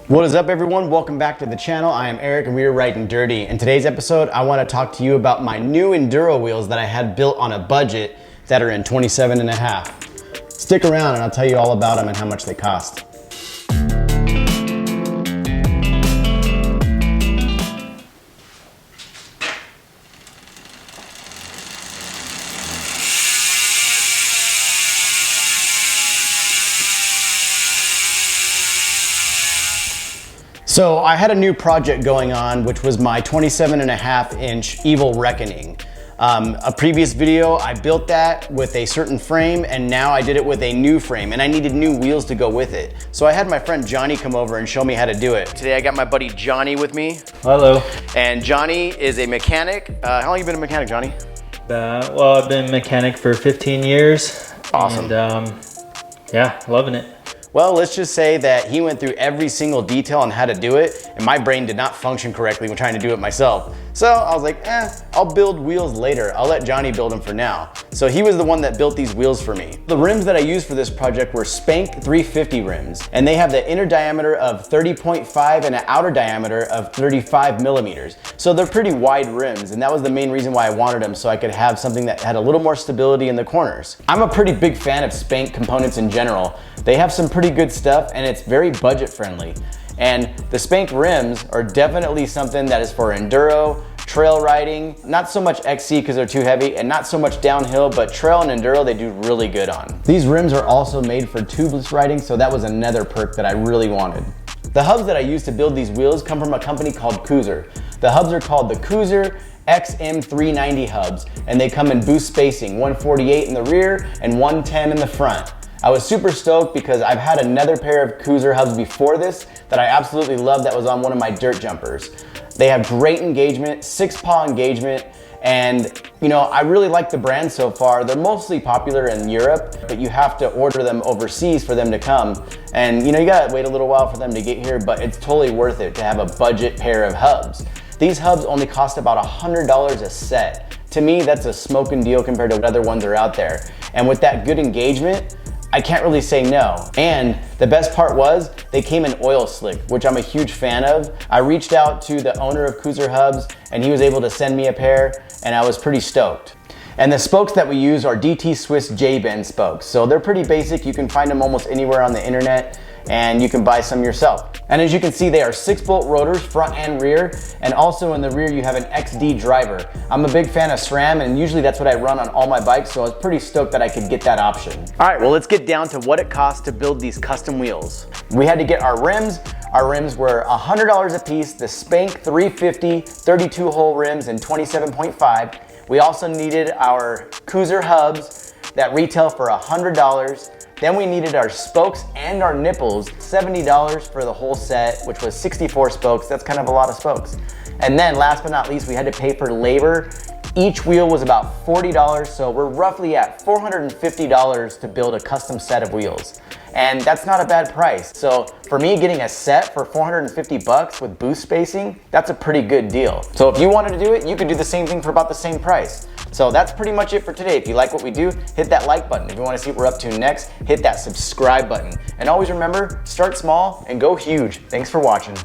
What is up, everyone? Welcome back to the channel. I am Eric and we are riding dirty. In today's episode, I want to talk to you about my new Enduro wheels that I had built on a budget that are in 27.5. Stick around and I'll tell you all about them and how much they cost. So I had a new project going on, which was my 27.5-inch Evil Reckoning. A previous video, I built that with a certain frame, and now I did it with a new frame, and I needed new wheels to go with it. So I had my friend Johnny come over and show me how to do it. Today I got my buddy Johnny with me. Hello. And Johnny is a mechanic. How long have you been a mechanic, Johnny? Well, I've been a mechanic for 15 years. Awesome. And yeah, loving it. Well, let's just say that he went through every single detail on how to do it, and my brain did not function correctly when trying to do it myself. So I was like, I'll build wheels later. I'll let Johnny build them for now. So he was the one that built these wheels for me. The rims that I used for this project were Spank 350 rims, and they have the inner diameter of 30.5 and an outer diameter of 35 millimeters. So they're pretty wide rims, and that was the main reason why I wanted them, so I could have something that had a little more stability in the corners. I'm a pretty big fan of Spank components in general. They have some pretty good stuff, and it's very budget friendly. And the Spank rims are definitely something that is for enduro, trail riding, not so much XC because they're too heavy, and not so much downhill, but trail and enduro they do really good on. These rims are also made for tubeless riding, so that was another perk that I really wanted. The hubs that I used to build these wheels come from a company called Koozer. The hubs are called the Koozer XM390 hubs, and they come in boost spacing, 148 in the rear and 110 in the front. I was super stoked because I've had another pair of Koozer hubs before this that I absolutely love that was on one of my dirt jumpers. They have great engagement, 6-paw engagement, and you know, I really like the brand so far. They're mostly popular in Europe, but you have to order them overseas for them to come. And you know, you gotta wait a little while for them to get here, but it's totally worth it to have a budget pair of hubs. These hubs only cost about $100 a set. To me, that's a smoking deal compared to what other ones are out there. And with that good engagement, I can't really say no. And the best part was they came in oil slick, which I'm a huge fan of. I reached out to the owner of Koozer Hubs and he was able to send me a pair and I was pretty stoked. And the spokes that we use are DT Swiss J-bend spokes. So they're pretty basic. You can find them almost anywhere on the internet and you can buy some yourself. And as you can see, they are 6-bolt rotors, front and rear, and also in the rear you have an XD driver. I'm a big fan of SRAM, and usually that's what I run on all my bikes, so I was pretty stoked that I could get that option. All right, well, let's get down to what it costs to build these custom wheels. We had to get our rims. Our rims were $100 a piece, the Spank 350 32-hole rims in 27.5. We also needed our Koozer hubs that retail for $100. Then we needed our spokes and our nipples, $70 for the whole set, which was 64 spokes. That's kind of a lot of spokes. And then last but not least, we had to pay for labor. Each wheel was about $40, so we're roughly at $450 to build a custom set of wheels. And that's not a bad price. So for me, getting a set for 450 bucks with boost spacing, that's a pretty good deal. So if you wanted to do it, you could do the same thing for about the same price. So that's pretty much it for today. If you like what we do, hit that like button. If you want to see what we're up to next, hit that subscribe button. And always remember, start small and go huge. Thanks for watching.